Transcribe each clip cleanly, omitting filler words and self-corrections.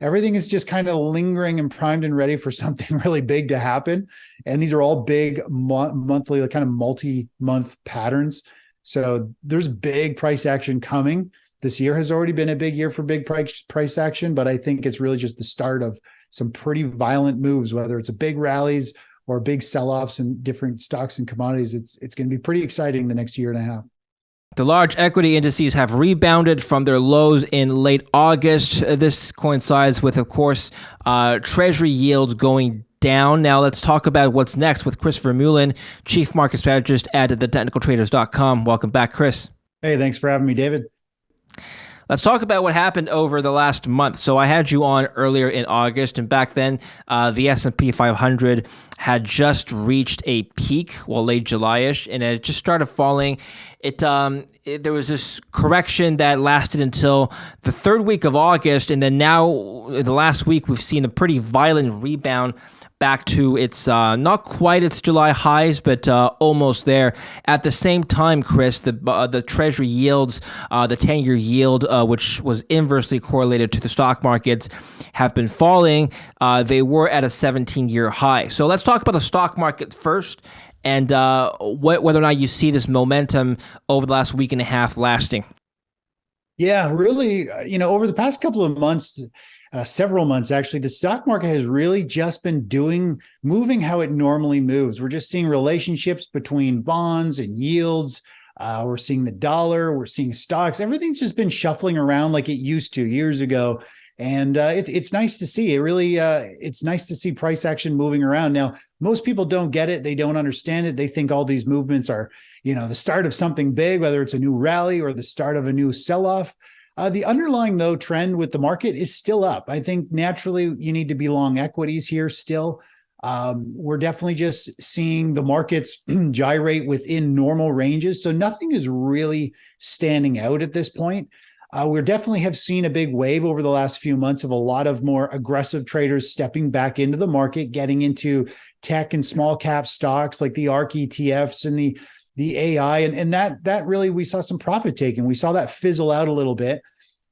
everything is just kind of lingering and primed and ready for something really big to happen. And these are all big monthly, kind of multi-month patterns. So there's big price action coming. This year has already been a big year for big price action, but I think it's really just the start of some pretty violent moves, whether it's a big rallies or big sell-offs in different stocks and commodities. It's going to be pretty exciting the next year and a half. The large equity indices have rebounded from their lows in late August. This coincides with, of course, Treasury yields going down. Now let's talk about what's next with Chris Vermeulen, Chief Market Strategist at thetechnicaltraders.com. Welcome back, Chris. Hey, thanks for having me, David. Let's talk about what happened over the last month. So I had you on earlier in August, and back then the S&P 500 had just reached a peak, late July-ish, and it just started falling. There was this correction that lasted until the third week of August, and then now the last week we've seen a pretty violent rebound back to its not quite its July highs, but almost there. At the same time, Chris, the Treasury yields, the 10-year yield, which was inversely correlated to the stock markets, have been falling. They were at a 17-year high. So let's talk about the stock market first, and whether or not you see this momentum over the last week and a half lasting. Yeah, really, over the past couple of months, several months actually, the stock market has really just been moving how it normally moves. We're just seeing relationships between bonds and yields. We're seeing the dollar, we're seeing stocks. Everything's just been shuffling around like it used to years ago. And it's nice to see. It's nice to see price action moving around. Now, most people don't get it. They don't understand it. They think all these movements are, the start of something big, whether it's a new rally or the start of a new sell-off. The underlying, though, trend with the market is still up. I think naturally you need to be long equities here still. We're definitely just seeing the markets gyrate within normal ranges. So nothing is really standing out at this point. We definitely have seen a big wave over the last few months of a lot of more aggressive traders stepping back into the market, getting into tech and small cap stocks like the ARK ETFs and the AI. And that really, we saw some profit taking. We saw that fizzle out a little bit.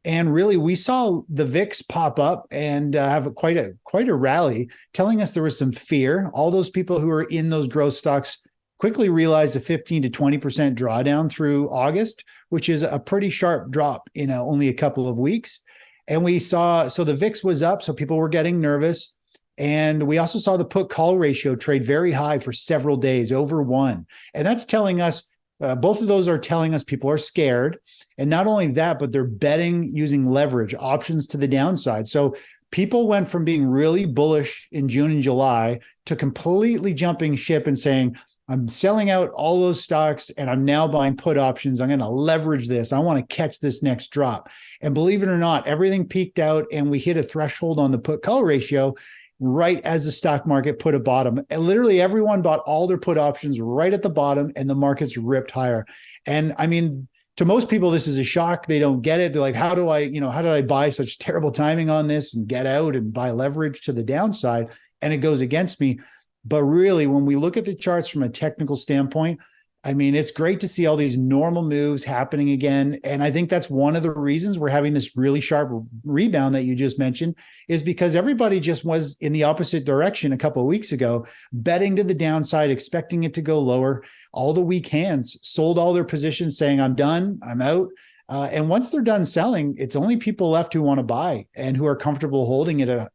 And really, we saw the VIX pop up and have quite a rally, telling us there was some fear. All those people who are in those growth stocks quickly realized a 15 to 20% drawdown through August, which is a pretty sharp drop in only a couple of weeks. And we saw, so the VIX was up, so people were getting nervous. And we also saw the put call ratio trade very high for several days, over 1. And that's telling us, both of those are telling us people are scared. And not only that, but they're betting using leverage, options to the downside. So people went from being really bullish in June and July to completely jumping ship and saying, I'm selling out all those stocks and I'm now buying put options. I'm going to leverage this. I want to catch this next drop. And believe it or not, everything peaked out and we hit a threshold on the put call ratio right as the stock market put a bottom. And literally everyone bought all their put options right at the bottom and the markets ripped higher. And I mean, to most people, this is a shock. They don't get it. They're like, how did I buy such terrible timing on this and get out and buy leverage to the downside? And it goes against me. But really, when we look at the charts from a technical standpoint, I mean, it's great to see all these normal moves happening again. And I think that's one of the reasons we're having this really sharp rebound that you just mentioned, is because everybody just was in the opposite direction a couple of weeks ago, betting to the downside, expecting it to go lower. All the weak hands sold all their positions saying, I'm done, I'm out. And once they're done selling, it's only people left who want to buy and who are comfortable holding it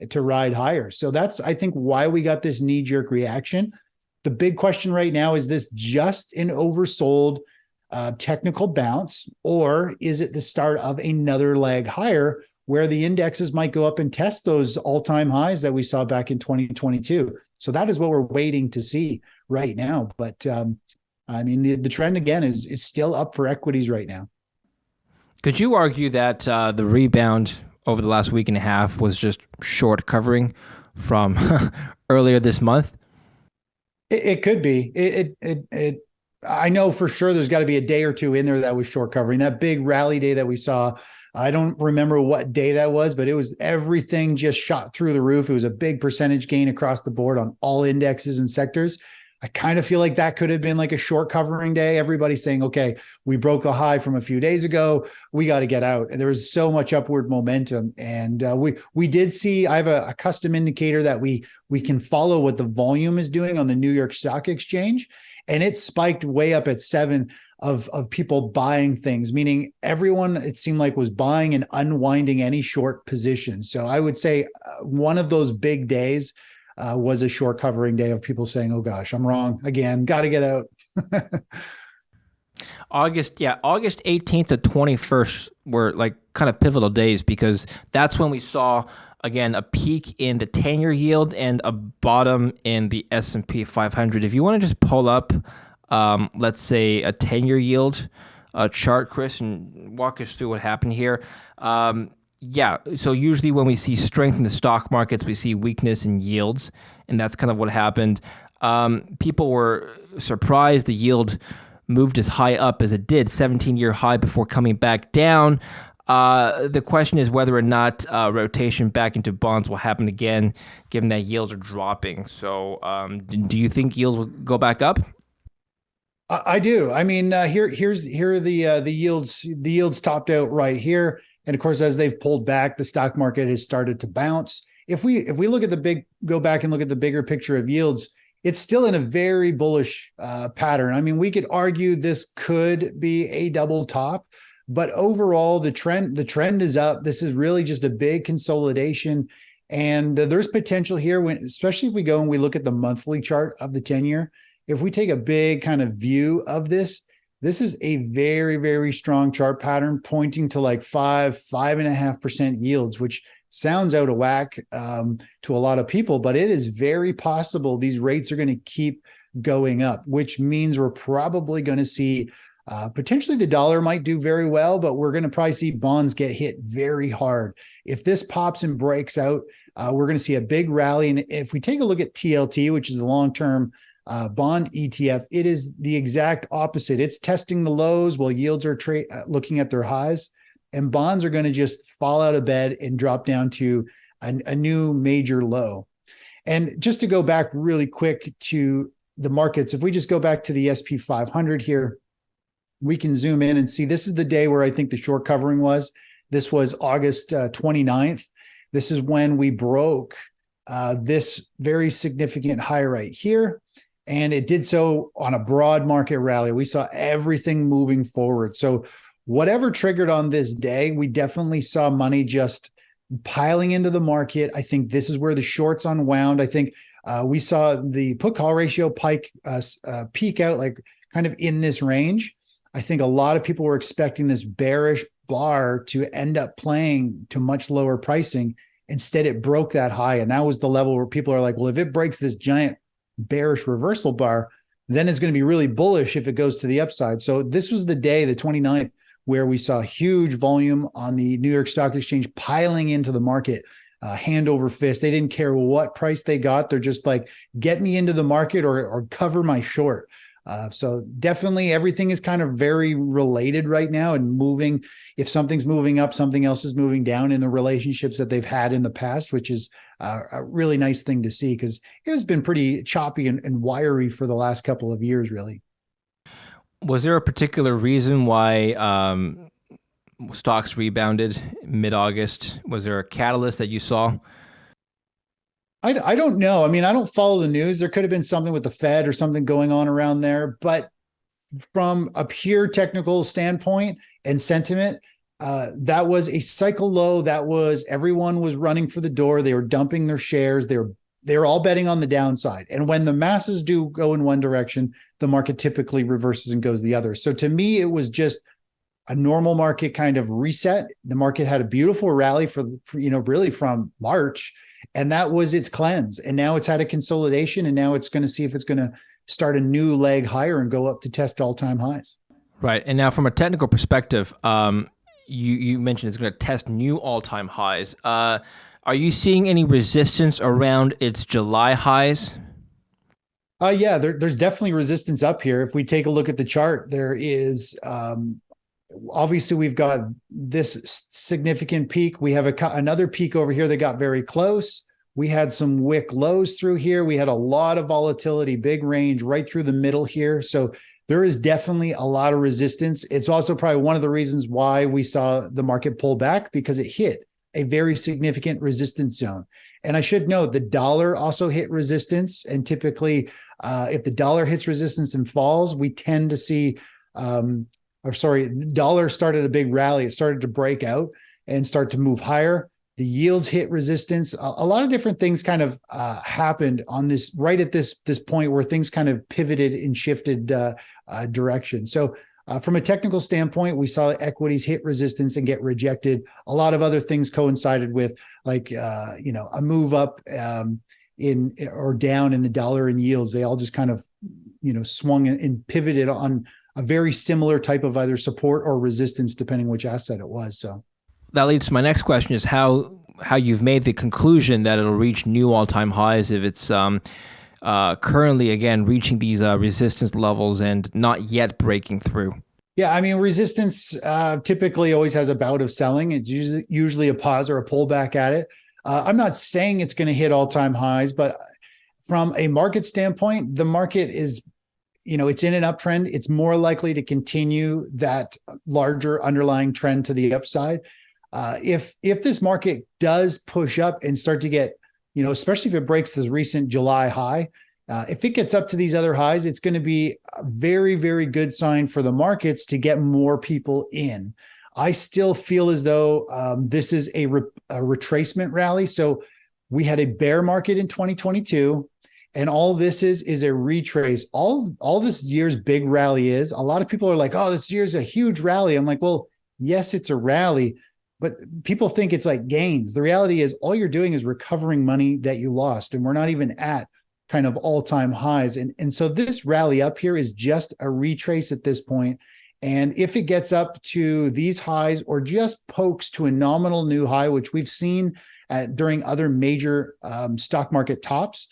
to ride higher. So that's, I think, why we got this knee-jerk reaction. The big question right now, is this just an oversold technical bounce, or is it the start of another leg higher where the indexes might go up and test those all-time highs that we saw back in 2022? So that is what we're waiting to see right now. But I mean, the trend again is still up for equities right now. Could you argue that the rebound over the last week and a half was just short covering from earlier this month? It could be. I know for sure there's got to be a day or two in there that was short covering. That big rally day that we saw, I don't remember what day that was, but it was, everything just shot through the roof. It was a big percentage gain across the board on all indexes and sectors. I kind of feel like that could have been like a short covering day. Everybody's saying, okay, we broke the high from a few days ago. We got to get out. And there was so much upward momentum. And we did see, I have a custom indicator that we can follow what the volume is doing on the New York Stock Exchange. And it spiked way up at 7 of people buying things, meaning everyone, it seemed like, was buying and unwinding any short positions. So I would say one of those big days was a short covering day of people saying, oh gosh, I'm wrong again, got to get out. August 18th to 21st were like kind of pivotal days because that's when we saw, again, a peak in the 10-year yield and a bottom in the S&P 500. If you want to just pull up, let's say, a 10-year yield chart, Chris, and walk us through what happened here. Yeah, so usually when we see strength in the stock markets, we see weakness in yields, and that's kind of what happened. People were surprised the yield moved as high up as it did, 17-year high, before coming back down. The question is whether or not rotation back into bonds will happen again, given that yields are dropping. So do you think yields will go back up? I do. I mean, here are the yields. The yields topped out right here. And of course, as they've pulled back, the stock market has started to bounce. If we look at go back and look at the bigger picture of yields, it's still in a very bullish pattern. I mean, we could argue this could be a double top, but overall, the trend is up. This is really just a big consolidation, and there's potential here especially if we go and we look at the monthly chart of the 10-year. If we take a big kind of view of this is a very, very strong chart pattern pointing to like 5.5% yields, which sounds out of whack to a lot of people, but it is very possible these rates are going to keep going up, which means we're probably going to see potentially the dollar might do very well, but we're going to probably see bonds get hit very hard. If this pops and breaks out, we're going to see a big rally. And if we take a look at TLT, which is the long-term bond ETF, it is the exact opposite. It's testing the lows while yields are looking at their highs, and bonds are going to just fall out of bed and drop down to a new major low. And just to go back really quick to the markets, if we just go back to the SP 500 here, we can zoom in and see this is the day where I think the short covering was. This was August 29th. This is when we broke this very significant high right here. And it did so on a broad market rally. We saw everything moving forward. So whatever triggered on this day, we definitely saw money just piling into the market. I think this is where the shorts unwound. I think we saw the put call ratio peak out like kind of in this range. I think a lot of people were expecting this bearish bar to end up playing to much lower pricing. Instead, it broke that high. And that was the level where people are like, well, if it breaks this giant bearish reversal bar, then it's going to be really bullish if it goes to the upside. So this was the day, the 29th, where we saw huge volume on the New York Stock Exchange piling into the market, hand over fist. They didn't care what price they got. They're just like, get me into the market or cover my short. So definitely everything is kind of very related right now and moving. If something's moving up, something else is moving down in the relationships that they've had in the past, which is a really nice thing to see because it has been pretty choppy and wiry for the last couple of years, really. Was there a particular reason why stocks rebounded mid-August? Was there a catalyst that you saw? I don't know. I mean, I don't follow the news. There could have been something with the Fed or something going on around there. But from a pure technical standpoint and sentiment, that was a cycle low. That was everyone was running for the door. They were dumping their shares. They were all betting on the downside. And when the masses do go in one direction, the market typically reverses and goes the other. So to me, it was just a normal market kind of reset. The market had a beautiful rally for really from March. And that was its cleanse. And now it's had a consolidation. And now it's going to see if it's going to start a new leg higher and go up to test all-time highs. Right. And now from a technical perspective, you mentioned it's going to test new all-time highs. Are you seeing any resistance around its July highs? Yeah, there's definitely resistance up here. If we take a look at the chart, there is obviously we've got this significant peak. We have another peak over here that got very close. We had some wick lows through here. We had a lot of volatility, big range right through the middle here. So there is definitely a lot of resistance. It's also probably one of the reasons why we saw the market pull back, because it hit a very significant resistance zone. And I should note the dollar also hit resistance. And typically, if the dollar hits resistance and falls, we tend to see, the dollar started a big rally. It started to break out and start to move higher. The yields hit resistance. A lot of different things kind of happened on this right at this point where things kind of pivoted and shifted direction. So from a technical standpoint, we saw equities hit resistance and get rejected. A lot of other things coincided with, like a move up in or down in the dollar and yields. They all just kind of swung and pivoted on a very similar type of either support or resistance, depending which asset it was. So that leads to my next question: is how you've made the conclusion that it'll reach new all-time highs if it's currently, again, reaching these resistance levels and not yet breaking through. Yeah, I mean, resistance typically always has a bout of selling. It's usually a pause or a pullback at it. I'm not saying it's going to hit all-time highs, but from a market standpoint, the market is, it's in an uptrend. It's more likely to continue that larger underlying trend to the upside. If this market does push up and start to get, especially if it breaks this recent July high, if it gets up to these other highs, it's going to be a very, very good sign for the markets to get more people in. I still feel as though this is a retracement rally. So we had a bear market in 2022, and all this is a retrace. All this year's big rally is, a lot of people are like, oh, this year's a huge rally. I'm like, well, yes, it's a rally, but people think it's like gains. The reality is all you're doing is recovering money that you lost, and we're not even at kind of all-time highs. And so this rally up here is just a retrace at this point. And if it gets up to these highs or just pokes to a nominal new high, which we've seen during other major stock market tops,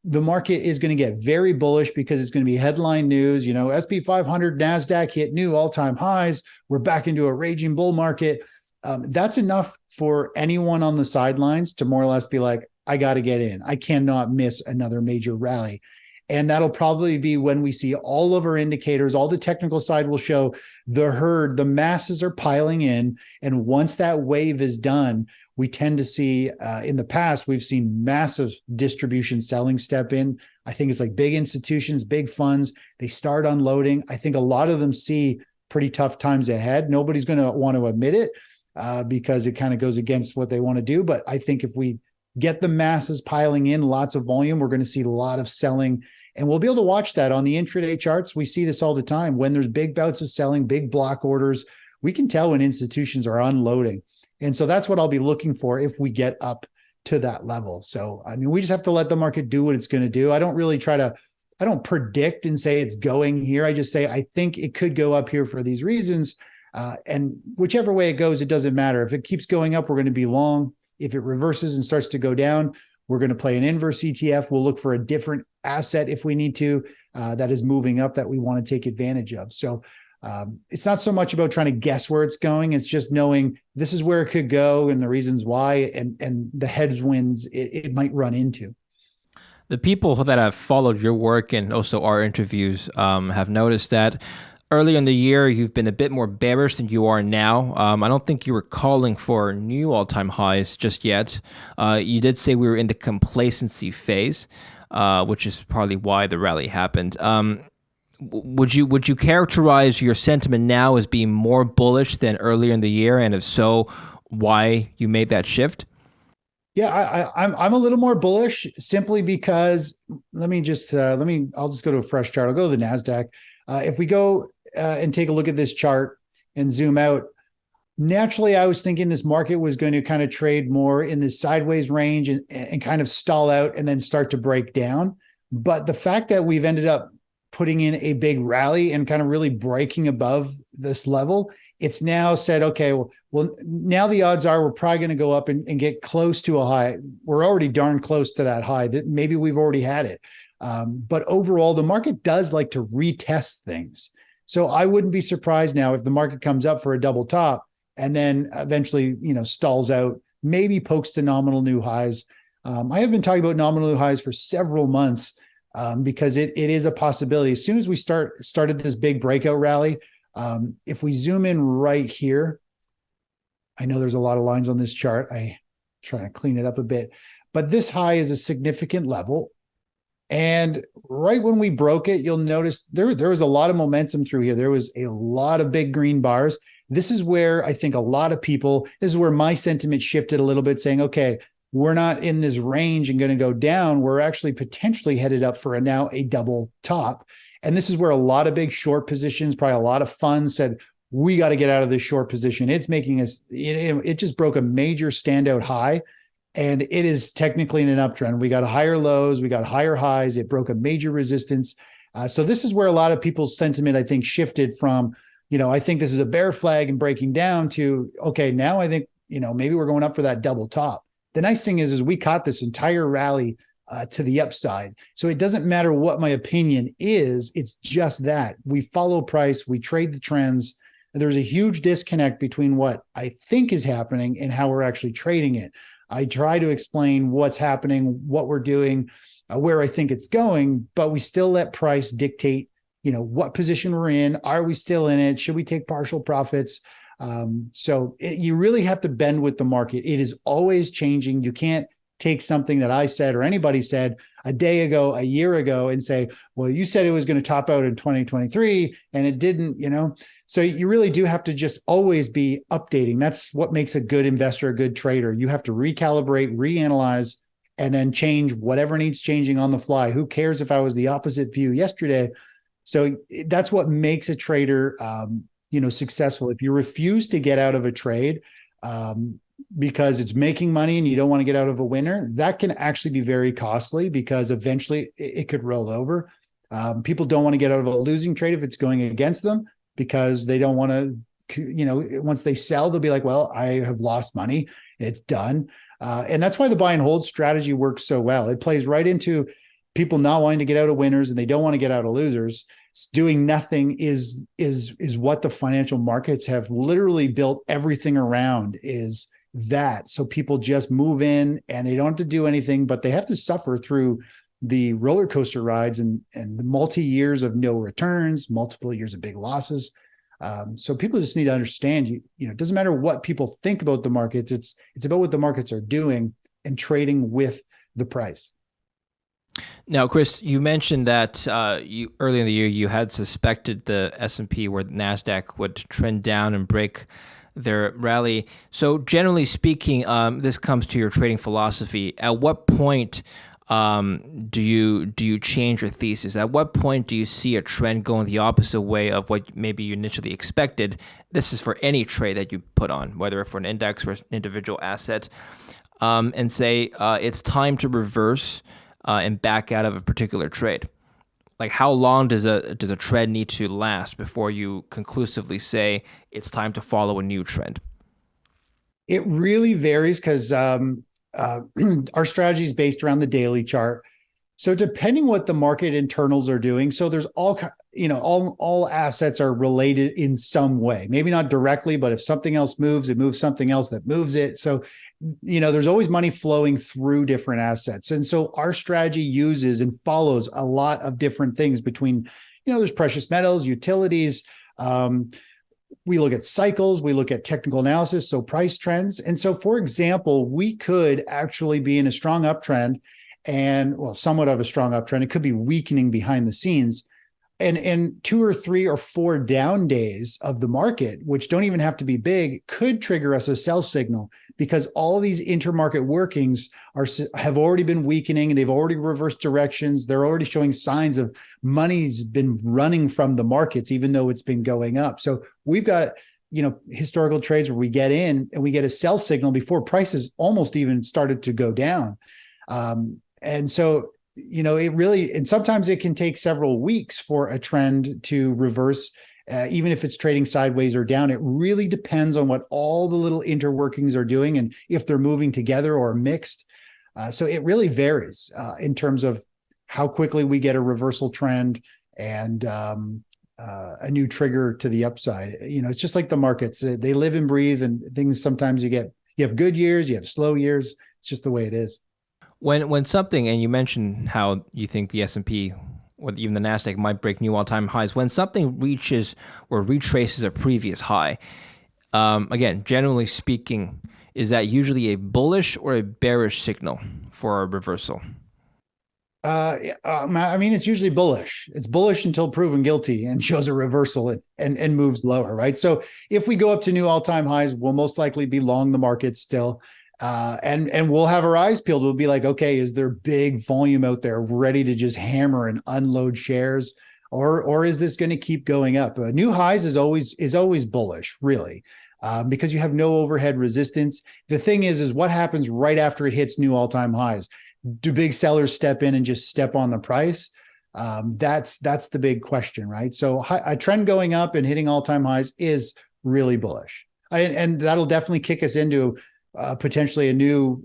the market is going to get very bullish because it's going to be headline news. SP 500, NASDAQ hit new all-time highs. We're back into a raging bull market. That's enough for anyone on the sidelines to more or less be like, I got to get in. I cannot miss another major rally. And that'll probably be when we see all of our indicators, all the technical side will show the herd, the masses are piling in. And once that wave is done, we tend to see, in the past, we've seen massive distribution selling step in. I think it's like big institutions, big funds, they start unloading. I think a lot of them see pretty tough times ahead. Nobody's going to want to admit it because it kind of goes against what they want to do. But I think if we get the masses piling in, lots of volume, we're going to see a lot of selling. And we'll be able to watch that on the intraday charts. We see this all the time. When there's big bouts of selling, big block orders, we can tell when institutions are unloading. And so that's what I'll be looking for if we get up to that level. So, I mean, we just have to let the market do what it's going to do. I don't predict and say it's going here. I just say, I think it could go up here for these reasons. And whichever way it goes, it doesn't matter. If it keeps going up, we're going to be long. If it reverses and starts to go down, we're going to play an inverse ETF. We'll look for a different asset if we need to, that is moving up that we want to take advantage of. So it's not so much about trying to guess where it's going. It's just knowing this is where it could go and the reasons why and the headwinds it might run into. The people that have followed your work and also our interviews have noticed that earlier in the year, you've been a bit more bearish than you are now. I don't think you were calling for new all-time highs just yet. You did say we were in the complacency phase, which is probably why the rally happened. Would you characterize your sentiment now as being more bullish than earlier in the year? And if so, why you made that shift? Yeah, I'm a little more bullish simply because I'll just go to a fresh chart. I'll go to the NASDAQ. If we go and take a look at this chart and zoom out, naturally, I was thinking this market was going to kind of trade more in this sideways range and kind of stall out and then start to break down. But the fact that we've ended up putting in a big rally and kind of really breaking above this level, it's now said, okay, well, now the odds are we're probably going to go up and get close to a high. We're already darn close to that high. That maybe we've already had it. But overall, the market does like to retest things. So I wouldn't be surprised now if the market comes up for a double top and then eventually, stalls out, maybe pokes to nominal new highs. I have been talking about nominal new highs for several months because it is a possibility. As soon as we started this big breakout rally, if we zoom in right here, I know there's a lot of lines on this chart. I try to clean it up a bit, but this high is a significant level. And right when we broke it, you'll notice there was a lot of momentum through here. There was a lot of big green bars. This is where I think a lot of people, this is where my sentiment shifted a little bit, saying, okay, we're not in this range and going to go down. We're actually potentially headed up for now a double top. And this is where a lot of big short positions, probably a lot of funds said, we got to get out of this short position. It's making us, it just broke a major standout high. And it is technically in an uptrend. We got higher lows, we got higher highs. It broke a major resistance. So this is where a lot of people's sentiment, I think, shifted from, I think this is a bear flag and breaking down to, okay, now I think, maybe we're going up for that double top. The nice thing is we caught this entire rally to the upside. So it doesn't matter what my opinion is. It's just that we follow price, we trade the trends. There's a huge disconnect between what I think is happening and how we're actually trading it. I try to explain what's happening, what we're doing, where I think it's going, but we still let price dictate, what position we're in. Are we still in it? Should we take partial profits? You really have to bend with the market. It is always changing. You can't take something that I said or anybody said a day ago, a year ago, and say, well, you said it was going to top out in 2023 and it didn't, So you really do have to just always be updating. That's what makes a good investor, a good trader. You have to recalibrate, reanalyze, and then change whatever needs changing on the fly. Who cares if I was the opposite view yesterday? So that's what makes a trader, successful. If you refuse to get out of a trade, because it's making money and you don't want to get out of a winner, that can actually be very costly because eventually it could roll over. People don't want to get out of a losing trade if it's going against them because they don't want to, once they sell, they'll be like, well, I have lost money. It's done. And that's why the buy and hold strategy works so well. It plays right into people not wanting to get out of winners and they don't want to get out of losers. Doing nothing is what the financial markets have literally built everything around is that. So people just move in and they don't have to do anything, but they have to suffer through the roller coaster rides and the multi-years of no returns, multiple years of big losses. So people just need to understand, it doesn't matter what people think about the markets. It's about what the markets are doing and trading with the price. Now, Chris, you mentioned that you early in the year you had suspected the S&P or NASDAQ would trend down and break their rally. So generally speaking, this comes to your trading philosophy. At what point do you change your thesis? At what point do you see a trend going the opposite way of what maybe you initially expected? This is for any trade that you put on, whether for an index or an individual asset, and say it's time to reverse and back out of a particular trade. Like how long does a trend need to last before you conclusively say it's time to follow a new trend? It really varies because our strategy is based around the daily chart. So depending what the market internals are doing, so there's all assets are related in some way. Maybe not directly, but if something else moves, it moves something else that moves it. So there's always money flowing through different assets. And so our strategy uses and follows a lot of different things between, there's precious metals, utilities. We look at cycles, we look at technical analysis, so price trends. And so, for example, we could actually be in a strong uptrend and, well, somewhat of a strong uptrend. It could be weakening behind the scenes. And 2 or 3 or 4 down days of the market, which don't even have to be big, could trigger us a sell signal because all these intermarket workings have already been weakening and they've already reversed directions. They're already showing signs of money's been running from the markets, even though it's been going up. So we've got, historical trades where we get in and we get a sell signal before prices almost even started to go down. And so, it really, and sometimes it can take several weeks for a trend to reverse, even if it's trading sideways or down. It really depends on what all the little interworkings are doing and if they're moving together or mixed. So it really varies in terms of how quickly we get a reversal trend and a new trigger to the upside. It's just like the markets. They live and breathe, and things sometimes you have good years, you have slow years. It's just the way it is. When something, and you mentioned how you think the S&P or even the Nasdaq might break new all-time highs, when something reaches or retraces a previous high, again, generally speaking, is that usually a bullish or a bearish signal for a reversal? I mean, it's usually bullish. It's bullish until proven guilty and shows a reversal and moves lower, right? So if we go up to new all-time highs, we'll most likely be long the market still. And we'll have our eyes peeled. We'll be like, okay, is there big volume out there ready to just hammer and unload shares, or is this going to keep going up? New highs is always bullish, really, because you have no overhead resistance. The thing is what happens right after it hits new all-time highs? Do big sellers step in and just step on the price? That's the big question, right? So a trend going up and hitting all-time highs is really bullish, and that'll definitely kick us into potentially a new,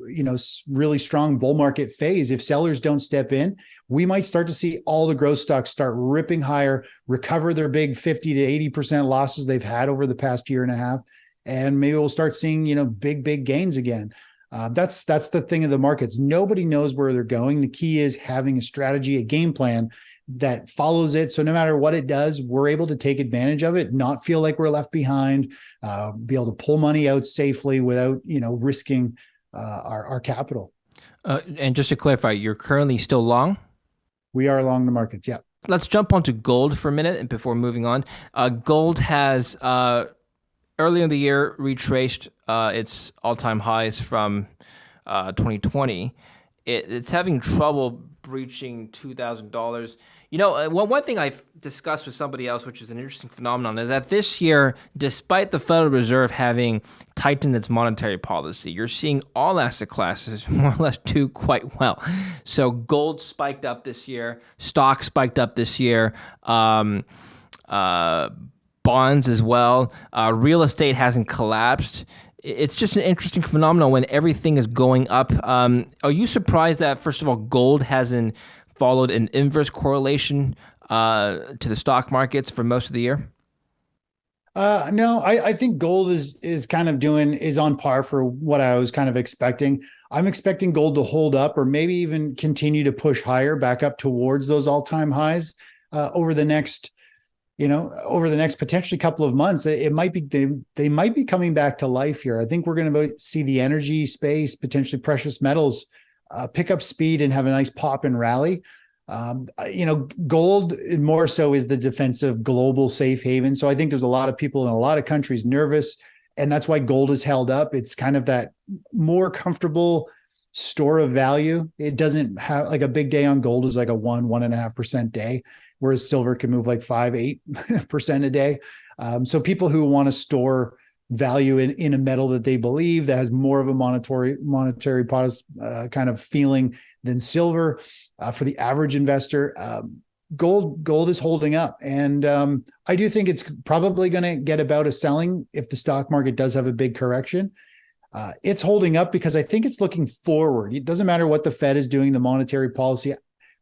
really strong bull market phase. If sellers don't step in, we might start to see all the growth stocks start ripping higher, recover their big 50 to 80% losses they've had over the past year and a half, and maybe we'll start seeing big gains again. That's the thing of the markets. Nobody knows where they're going. The key is having a strategy, a game plan that follows it. So no matter what it does, we're able to take advantage of it, not feel like we're left behind, be able to pull money out safely without, risking our capital. And just to clarify, you're currently still long? We are long the markets. Yeah. Let's jump onto gold for a minute and before moving on. Gold has early in the year retraced its all-time highs from 2020. It's having trouble breaching $2,000. One thing I've discussed with somebody else, which is an interesting phenomenon, is that this year, despite the Federal Reserve having tightened its monetary policy, you're seeing all asset classes more or less do quite well. So gold spiked up this year, stocks spiked up this year, bonds as well. Real estate hasn't collapsed. It's just an interesting phenomenon when everything is going up. Are you surprised that, first of all, gold hasn't followed an inverse correlation to the stock markets for most of the year? No, I think gold is on par for what I was kind of expecting. I'm expecting gold to hold up or maybe even continue to push higher back up towards those all-time highs over the next potentially couple of months. It might be they might be coming back to life here. I think we're going to see the energy space, potentially precious metals, pick up speed and have a nice pop and rally. Gold more so is the defensive global safe haven. So I think there's a lot of people in a lot of countries nervous, and that's why gold is held up. It's kind of that more comfortable store of value. It doesn't have like a big day on gold is like a 1.5% day, whereas silver can move like 5-8% a day. So people who want to store value in a metal that they believe that has more of a monetary kind of feeling than silver, for the average investor, gold is holding up. And I do think it's probably going to get about a selling if the stock market does have a big correction. It's holding up because I think it's looking forward. It doesn't matter what the Fed is doing, the monetary policy.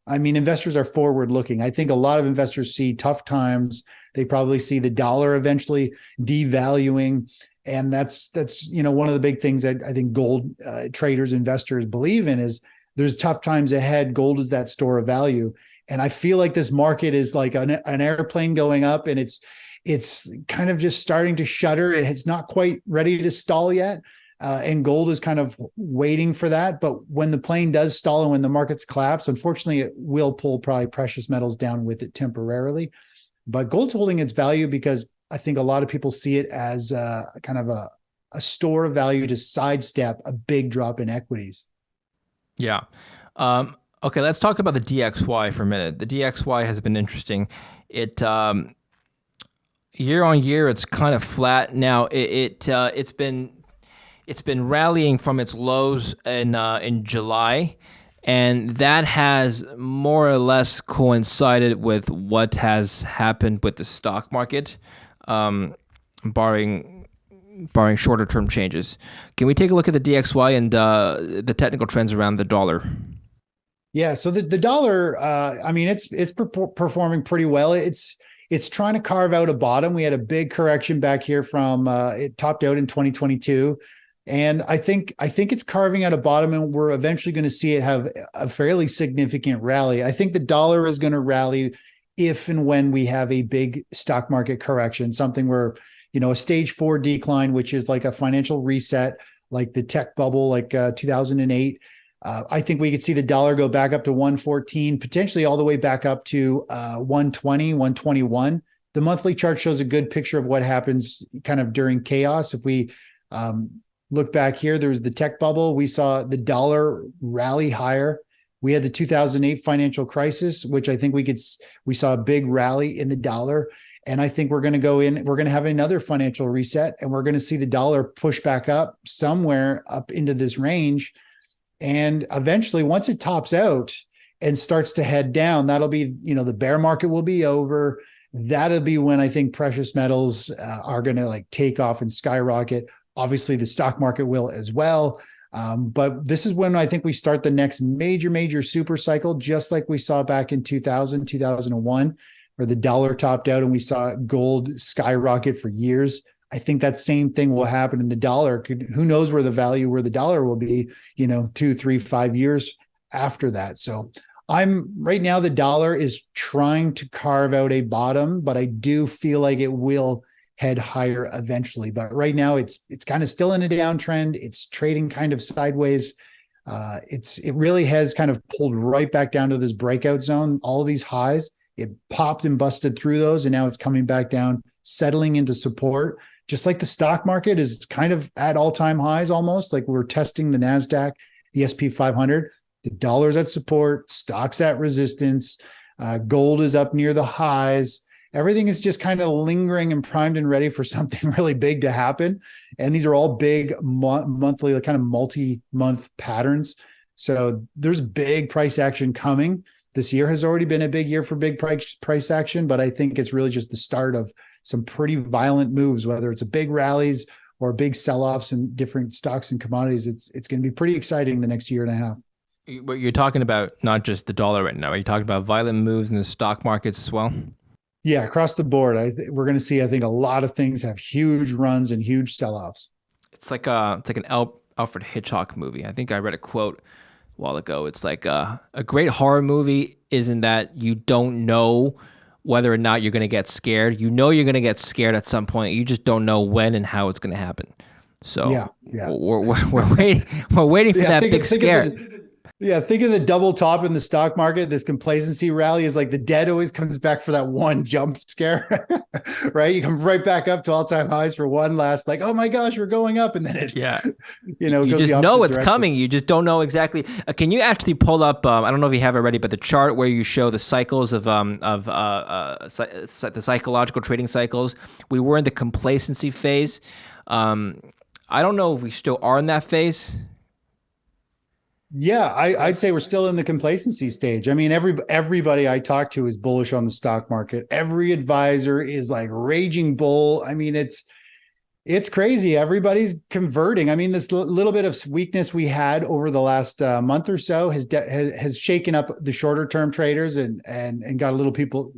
I mean, investors are forward looking. I think a lot of investors see tough times. They probably see the dollar eventually devaluing. And that's one of the big things that I think gold traders, investors believe in is there's tough times ahead. Gold is that store of value. And I feel like this market is like an airplane going up, and it's kind of just starting to shudder. It's not quite ready to stall yet. And gold is kind of waiting for that. But when the plane does stall and when the markets collapse, unfortunately, it will pull probably precious metals down with it temporarily. But gold's holding its value because I think a lot of people see it as kind of a store of value to sidestep a big drop in equities. Yeah. Okay, let's talk about the DXY for a minute. The DXY has been interesting. It year on year, it's kind of flat. Now it's been rallying from its lows in July, and that has more or less coincided with what has happened with the stock market, barring shorter term changes. Can we take a look at the DXY and the technical trends around the dollar? Yeah, so the dollar, I mean, it's performing pretty well. It's trying to carve out a bottom. We had a big correction back here from it topped out in 2022. And I think it's carving out a bottom, and we're eventually going to see it have a fairly significant rally. I think the dollar is going to rally if and when we have a big stock market correction, something where, a stage 4 decline, which is like a financial reset, like the tech bubble, like 2008. I think we could see the dollar go back up to 114, potentially all the way back up to 120, 121. The monthly chart shows a good picture of what happens kind of during chaos. If we look back here, there was the tech bubble. We saw the dollar rally higher. We had the 2008 financial crisis, which I think we saw a big rally in the dollar. And I think we're going to have another financial reset, and we're going to see the dollar push back up somewhere up into this range. And eventually, once it tops out and starts to head down, that'll be, the bear market will be over. That'll be when I think precious metals are going to like take off and skyrocket. Obviously, the stock market will as well. But this is when I think we start the next major super cycle, just like we saw back in 2000, 2001, where the dollar topped out and we saw gold skyrocket for years. I think that same thing will happen in the dollar. Who knows where the dollar will be, 2, 3, 5 years after that. So right now, the dollar is trying to carve out a bottom, but I do feel like it will head higher eventually. But right now it's kind of still in a downtrend. It's trading kind of sideways. It really has kind of pulled right back down to this breakout zone. All of these highs, it popped and busted through those, and now it's coming back down, settling into support. Just like the stock market is kind of at all-time highs almost, like we're testing the NASDAQ, the SP 500. The dollar's at support, stocks at resistance, gold is up near the highs. Everything is just kind of lingering and primed and ready for something really big to happen. And these are all big monthly, kind of multi-month patterns. So there's big price action coming. This year has already been a big year for big price action, but I think it's really just the start of some pretty violent moves, whether it's a big rallies or big sell-offs in different stocks and commodities. It's going to be pretty exciting the next year and a half. But you're talking about not just the dollar right now. Are you talking about violent moves in the stock markets as well? Yeah, across the board. We're going to see, I think, a lot of things have huge runs and huge sell-offs. It's like an Alfred Hitchcock movie. I think I read a quote a while ago. It's like a great horror movie isn't that you don't know whether or not you're going to get scared. You know you're going to get scared at some point. You just don't know when and how it's going to happen. So yeah. We're waiting for that big scare. Think of the double top in the stock market. This complacency rally is like the dead always comes back for that one jump scare, right? You come right back up to all-time highs for one last, like, oh my gosh, we're going up. And then it, you goes just know it's coming. You just don't know exactly. Can you actually pull up, I don't know if you have it already, but the chart where you show the cycles of the psychological trading cycles? We were in the complacency phase. I don't know if we still are in that phase. Yeah, I'd say we're still in the complacency stage. I mean, everybody I talk to is bullish on the stock market. Every advisor is like raging bull. I mean, it's crazy. Everybody's converting. I mean, this little bit of weakness we had over the last month or so has shaken up the shorter term traders and got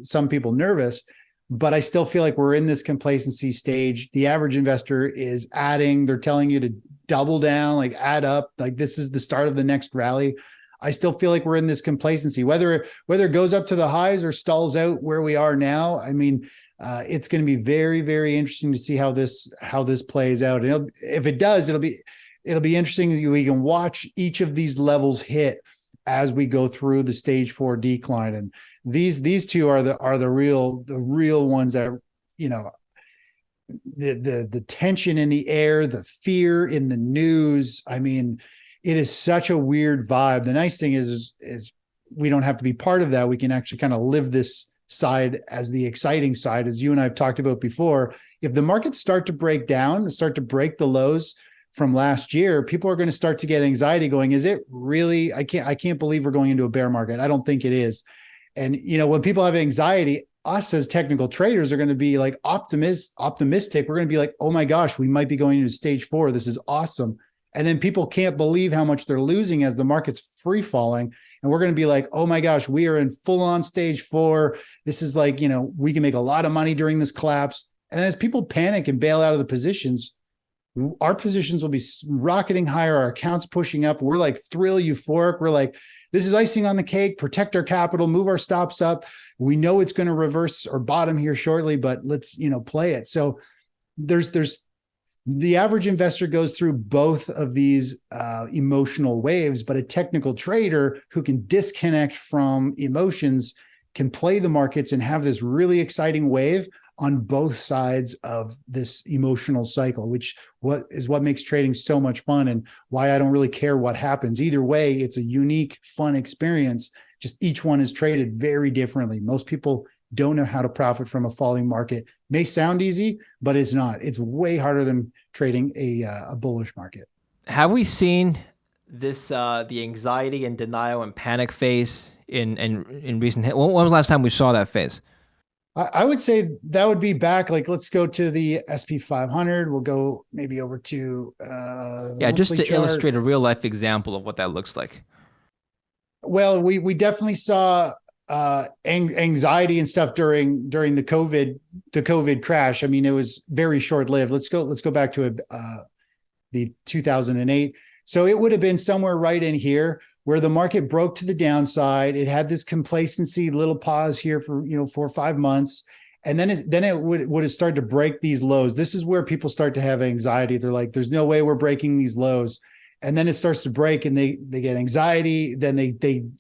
some people nervous. But I still feel like we're in this complacency stage. The average investor is adding. They're telling you to double down, like add up, like this is the start of the next rally. I still feel like we're in this complacency, whether it goes up to the highs or stalls out where we are now. I mean, it's going to be very, very interesting to see how this plays out. And if it does, it'll be interesting. We can watch each of these levels hit as we go through the stage 4 decline. And these two are the real ones that, the tension in the air, the fear in the news. I mean, it is such a weird vibe. The nice thing is we don't have to be part of that. We can actually kind of live this side as the exciting side, as you and I have talked about before. If the markets start to break down, start to break the lows from last year, people are going to start to get anxiety going, is it really, I can't believe we're going into a bear market. I don't think it is. And, when people have anxiety, us as technical traders are going to be like optimistic. We're going to be like, oh my gosh, we might be going into stage 4. This is awesome. And then people can't believe how much they're losing as the market's free falling. And we're going to be like, oh my gosh, we are in full on stage 4. This is like, we can make a lot of money during this collapse. And then as people panic and bail out of the positions, our positions will be rocketing higher, our accounts pushing up. We're like thrilled, euphoric. We're like, this is icing on the cake, protect our capital, move our stops up. We know it's going to reverse or bottom here shortly, but let's, play it. So there's the average investor goes through both of these emotional waves, but a technical trader who can disconnect from emotions can play the markets and have this really exciting wave on both sides of this emotional cycle, which what makes trading so much fun, and why I don't really care what happens. Either way, it's a unique, fun experience. Just each one is traded very differently. Most people don't know how to profit from a falling market. May sound easy, but it's not. It's way harder than trading a bullish market. Have we seen this the anxiety and denial and panic phase in recent? When was the last time we saw that phase? I would say that would be back. Like, let's go to the SP 500. We'll go maybe over to just to illustrate a real life example of what that looks like. Well, we definitely saw anxiety and stuff during the COVID crash. I mean, it was very short lived. Let's go back to the 2008. So it would have been somewhere right in here where the market broke to the downside. It had this complacency little pause here for 4 or 5 months, and then it would have started to break these lows. This is where people start to have anxiety. They're like, "There's no way we're breaking these lows." And then it starts to break, and they get anxiety. Then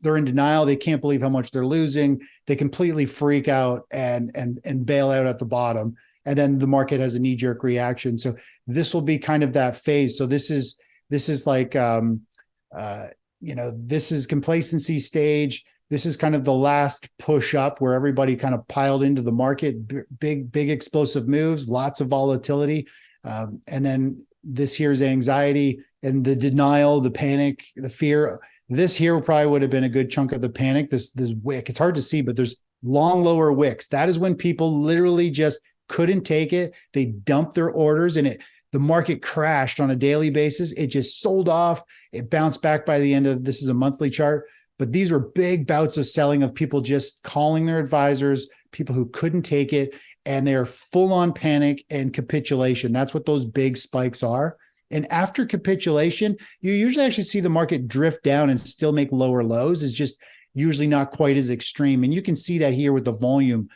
they're in denial. They can't believe how much they're losing. They completely freak out and bail out at the bottom. And then the market has a knee jerk reaction. So this will be kind of that phase. So this is like this is complacency stage. This is kind of the last push up where everybody kind of piled into the market. Big explosive moves, lots of volatility, and then this here's anxiety and the denial, the panic, the fear. This here probably would have been a good chunk of the panic. This wick, it's hard to see, but there's long lower wicks. That is when people literally just couldn't take it. They dumped their orders, and the market crashed on a daily basis. It just sold off. It bounced back by the end of, this is a monthly chart, but these were big bouts of selling of people just calling their advisors, people who couldn't take it, and they're full on panic and capitulation. That's what those big spikes are. And after capitulation, you usually actually see the market drift down and still make lower lows. It's just usually not quite as extreme. And you can see that here with the volume.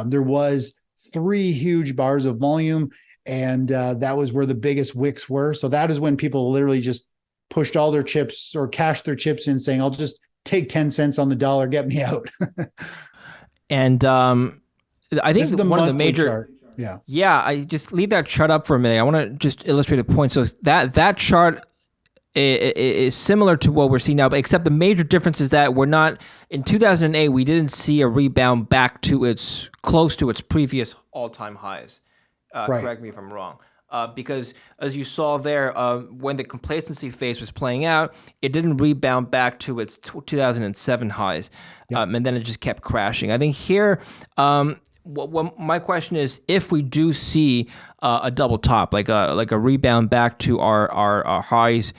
There was 3 huge bars of volume, and that was where the biggest wicks were. So that is when people literally just pushed all their chips or cashed their chips in, saying, "I'll just take 10 cents on the dollar, get me out." And I think one of the major chart. I just leave that chart up for a minute. I want to just illustrate a point. So that chart is similar to what we're seeing now, but except the major difference is that we're not, in 2008, we didn't see a rebound back to close to its previous all-time highs. Right. Correct me if I'm wrong. Because as you saw there, when the complacency phase was playing out, it didn't rebound back to its 2007 highs. Yep. And then it just kept crashing. I think here, my question is, if we do see a double top, like a rebound back to our highs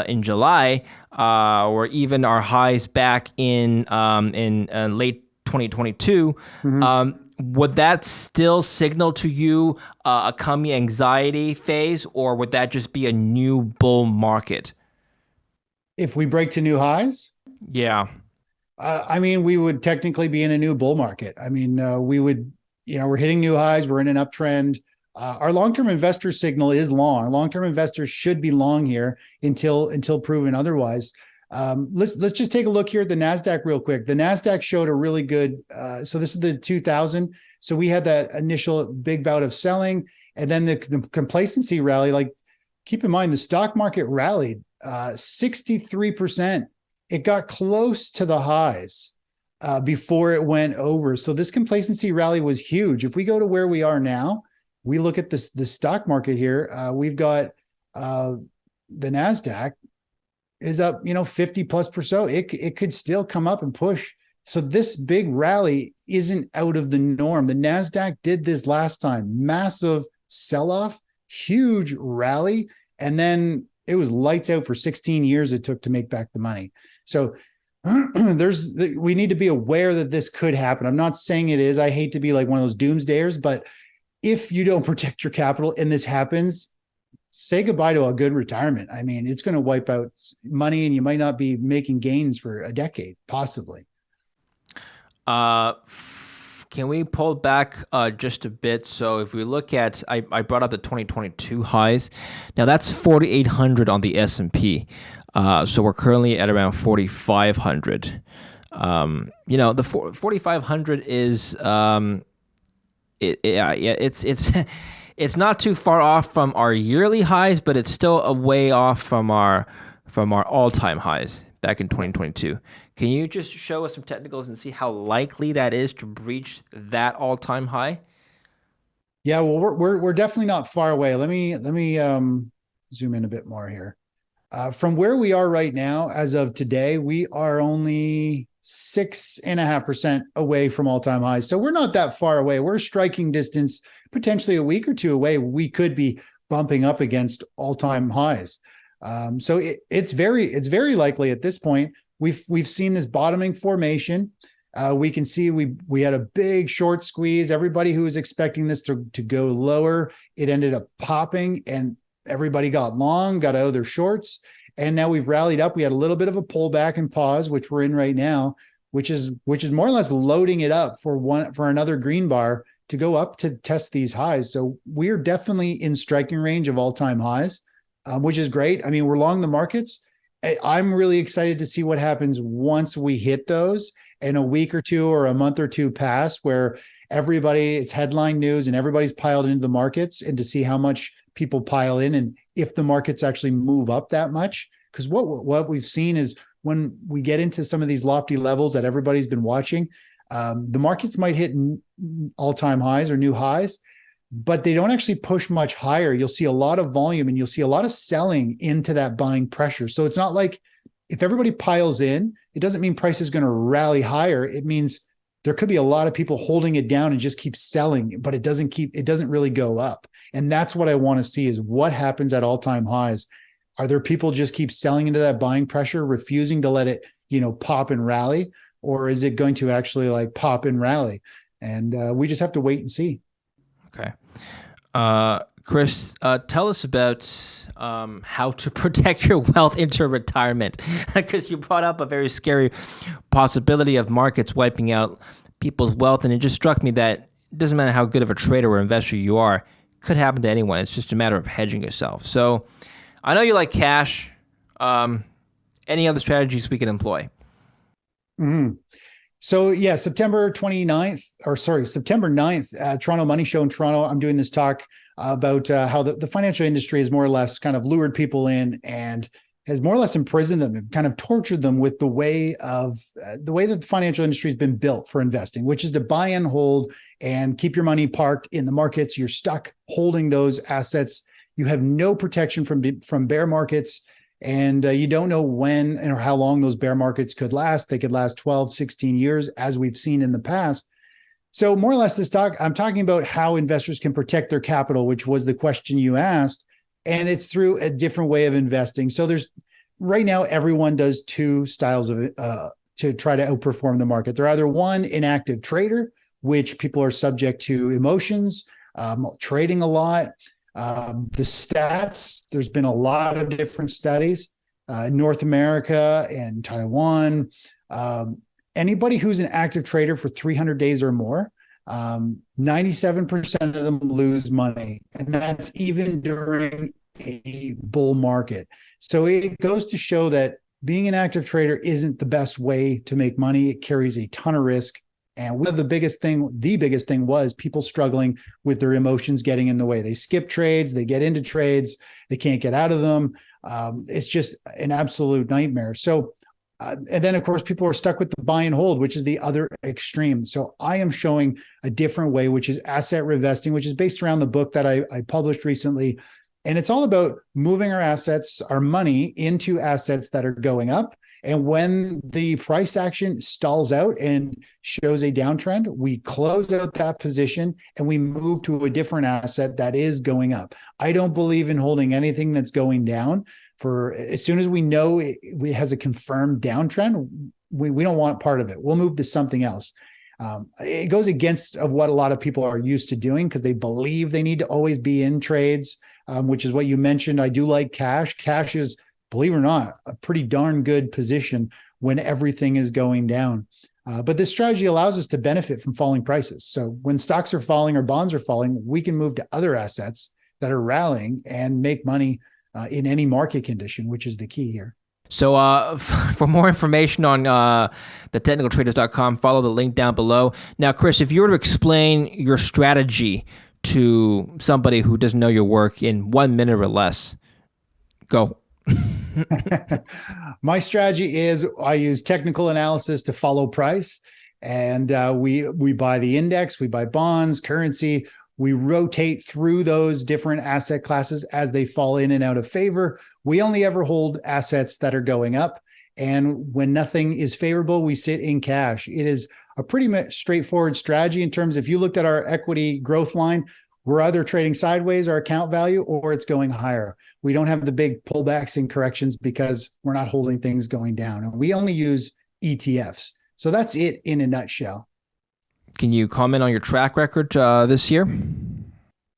in July, or even our highs back in late 2022, mm-hmm. Would that still signal to you a coming anxiety phase, or would that just be a new bull market? If we break to new highs? Yeah. I mean, we would technically be in a new bull market. I mean, we would, we're hitting new highs. We're in an uptrend. Our long-term investor signal is long. Long-term investors should be long here until proven otherwise. Let's just take a look here at the NASDAQ real quick. The NASDAQ showed a really good, so this is the 2000. So we had that initial big bout of selling, and then the complacency rally. Like, keep in mind, the stock market rallied 63%. It got close to the highs before it went over. So this complacency rally was huge. If we go to where we are now, we look at the stock market here. We've got the NASDAQ is up, 50+%. It could still come up and push. So this big rally isn't out of the norm. The NASDAQ did this last time, massive sell-off, huge rally, and then it was lights out for 16 years it took to make back the money. So we need to be aware that this could happen. I'm not saying it is. I hate to be like one of those doomsdayers, but if you don't protect your capital and this happens, say goodbye to a good retirement. I mean, it's going to wipe out money and you might not be making gains for a decade, possibly. Can we pull back just a bit? So if we look at, I brought up the 2022 highs. Now that's 4,800 on the S&P. So we're currently at around 4,500. The 4,500 is it's not too far off from our yearly highs, but it's still a way off from our all-time highs back in 2022. Can you just show us some technicals and see how likely that is to breach that all-time high? Yeah, well, we're definitely not far away. Let me zoom in a bit more here. From where we are right now, as of today, we are only 6.5% away from all-time highs. So we're not that far away. We're striking distance, potentially a week or two away. We could be bumping up against all-time highs. So it's very likely at this point. We've seen this bottoming formation. We can see we had a big short squeeze. Everybody who was expecting this to go lower, it ended up popping, and everybody got long, got out of their shorts, and now we've rallied up. We had a little bit of a pullback and pause, which we're in right now, which is more or less loading it up for another green bar to go up to test these highs. So we're definitely in striking range of all-time highs, which is great. I mean, we're long the markets. I'm really excited to see what happens once we hit those, and a week or two or a month or two pass where it's headline news and everybody's piled into the markets, and to see how much people pile in and if the markets actually move up that much. Because what we've seen is when we get into some of these lofty levels that everybody's been watching, the markets might hit all-time highs or new highs, but they don't actually push much higher. You'll see a lot of volume and you'll see a lot of selling into that buying pressure. So it's not like if everybody piles in, it doesn't mean price is going to rally higher. It means there could be a lot of people holding it down and just keep selling, but it doesn't really go up. And that's what I want to see, is what happens at all-time highs. Are there people just keep selling into that buying pressure, refusing to let it, pop and rally? Or is it going to actually like pop and rally? And we just have to wait and see. Okay. Chris, tell us about how to protect your wealth into retirement, because you brought up a very scary possibility of markets wiping out people's wealth. And it just struck me that it doesn't matter how good of a trader or investor you are, it could happen to anyone. It's just a matter of hedging yourself. So I know you like cash. Any other strategies we can employ? Mm-hmm. So yeah, September 9th, Toronto Money Show in Toronto, I'm doing this talk about how the financial industry has more or less kind of lured people in and has more or less imprisoned them and kind of tortured them with the way that the financial industry has been built for investing, which is to buy and hold and keep your money parked in the markets. You're stuck holding those assets. You have no protection from bear markets. And you don't know when or how long those bear markets could last. They could last 12, 16 years, as we've seen in the past. So more or less I'm talking about how investors can protect their capital, which was the question you asked. And it's through a different way of investing. So right now, everyone does two styles of it to try to outperform the market. They're either one, an active trader, which people are subject to emotions, trading a lot. The stats, there's been a lot of different studies in North America and Taiwan. Anybody who's an active trader for 300 days or more, 97% of them lose money. And that's even during a bull market. So it goes to show that being an active trader isn't the best way to make money. It carries a ton of risk. And the biggest thing was people struggling with their emotions getting in the way. They skip trades, they get into trades, they can't get out of them. It's just an absolute nightmare. So, and then of course, people are stuck with the buy and hold, which is the other extreme. So I am showing a different way, which is asset reinvesting, which is based around the book that I published recently. And it's all about moving our assets, our money, into assets that are going up. And when the price action stalls out and shows a downtrend, we close out that position and we move to a different asset that is going up. I don't believe in holding anything that's going down. For as soon as we know it has a confirmed downtrend, we don't want part of it. We'll move to something else. It goes against of what a lot of people are used to doing because they believe they need to always be in trades, which is what you mentioned. I do like cash. Cash is, believe it or not, a pretty darn good position when everything is going down. But this strategy allows us to benefit from falling prices. So when stocks are falling or bonds are falling, we can move to other assets that are rallying and make money in any market condition, which is the key here. So for more information on the technicaltraders.com, follow the link down below. Now, Chris, if you were to explain your strategy to somebody who doesn't know your work in 1 minute or less, go. My strategy is I use technical analysis to follow price, and we buy the index, we buy bonds, currency. We rotate through those different asset classes as they fall in and out of favor. We only ever hold assets that are going up. And when nothing is favorable, we sit in cash. It is a pretty straightforward strategy in terms, if you looked at our equity growth line, we're either trading sideways, our account value, or it's going higher. We don't have the big pullbacks and corrections because we're not holding things going down. And we only use ETFs. So that's it in a nutshell. Can you comment on your track record this year?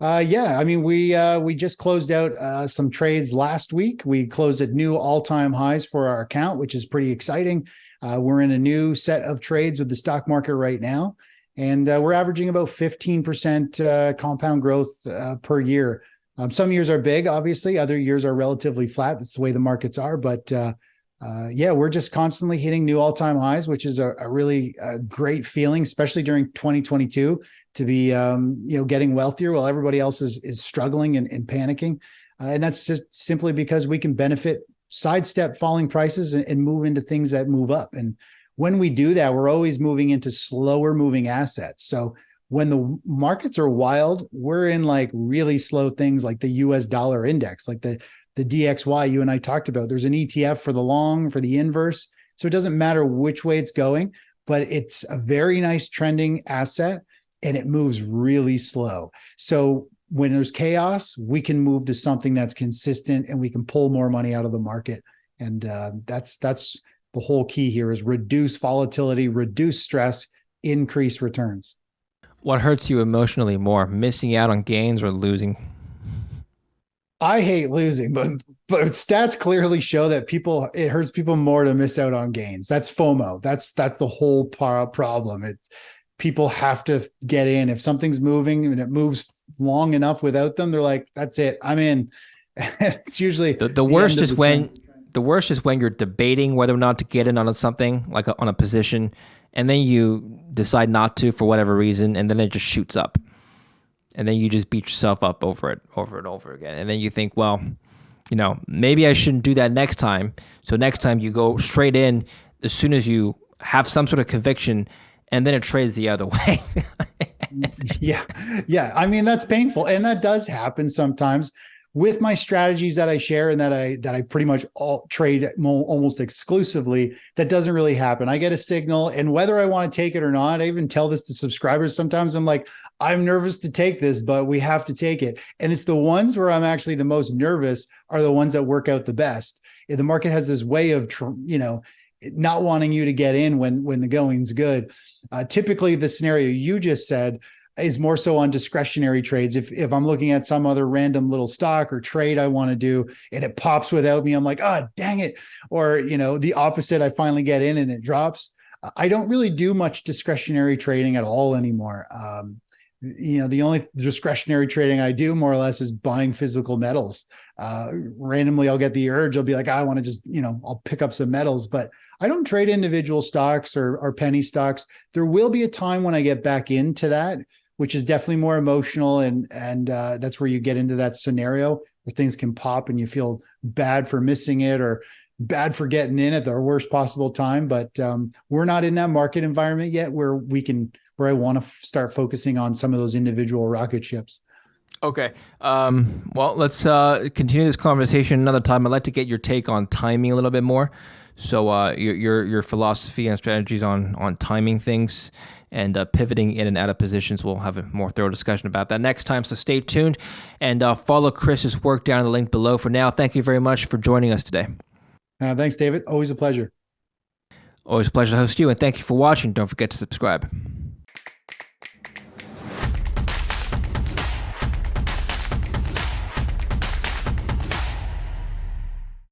Yeah, I mean, we just closed out some trades last week. We closed at new all-time highs for our account, which is pretty exciting. We're in a new set of trades with the stock market right now, and we're averaging about 15% compound growth per year. Some years are big, obviously. Other years are relatively flat. That's the way the markets are. But yeah, we're just constantly hitting new all-time highs, which is a really great feeling, especially during 2022, to be getting wealthier while everybody else is struggling and panicking. And that's just simply because we can benefit, sidestep falling prices and move into things that move up. And when we do that, we're always moving into slower moving assets. So when the markets are wild, we're in like really slow things like the US dollar index, like the DXY you and I talked about. There's an ETF for the long, for the inverse. So it doesn't matter which way it's going, but it's a very nice trending asset and it moves really slow. So when there's chaos, we can move to something that's consistent and we can pull more money out of the market. And that's the whole key here is reduce volatility, reduce stress, increase returns. What hurts you emotionally more, missing out on gains or losing? I hate losing, but stats clearly show that it hurts people more to miss out on gains. That's FOMO. That's the whole problem. People have to get in. If something's moving and it moves long enough without them, they're like, that's it, I'm in. It's usually the worst is when you're debating whether or not to get in on something, like on a position, and then you decide not to for whatever reason, and then it just shoots up. And then you just beat yourself up over it, over and over again. And then you think, well, maybe I shouldn't do that next time. So next time you go straight in as soon as you have some sort of conviction, and then it trades the other way. Yeah. I mean, that's painful. And that does happen sometimes with my strategies that I share and that I pretty much all trade almost exclusively. That doesn't really happen. I get a signal, and whether I want to take it or not, I even tell this to subscribers. Sometimes I'm like, I'm nervous to take this, but we have to take it. And it's the ones where I'm actually the most nervous are the ones that work out the best. The market has this way of, not wanting you to get in when the going's good. Typically, the scenario you just said is more so on discretionary trades. If I'm looking at some other random little stock or trade I want to do and it pops without me, I'm like, dang it. Or, the opposite, I finally get in and it drops. I don't really do much discretionary trading at all anymore. The only discretionary trading I do more or less is buying physical metals. Randomly, I'll get the urge. I'll be like, I want to just, I'll pick up some metals, but I don't trade individual stocks or penny stocks. There will be a time when I get back into that, which is definitely more emotional. And that's where you get into that scenario where things can pop and you feel bad for missing it or bad for getting in at the worst possible time. But we're not in that market environment yet where I want to start focusing on some of those individual rocket ships. Okay. Well, let's continue this conversation another time. I'd like to get your take on timing a little bit more. So your philosophy and strategies on timing things and pivoting in and out of positions. We'll have a more thorough discussion about that next time. So stay tuned and follow Chris's work down in the link below. For now, thank you very much for joining us today. Thanks, David. Always a pleasure. Always a pleasure to host you, and thank you for watching. Don't forget to subscribe.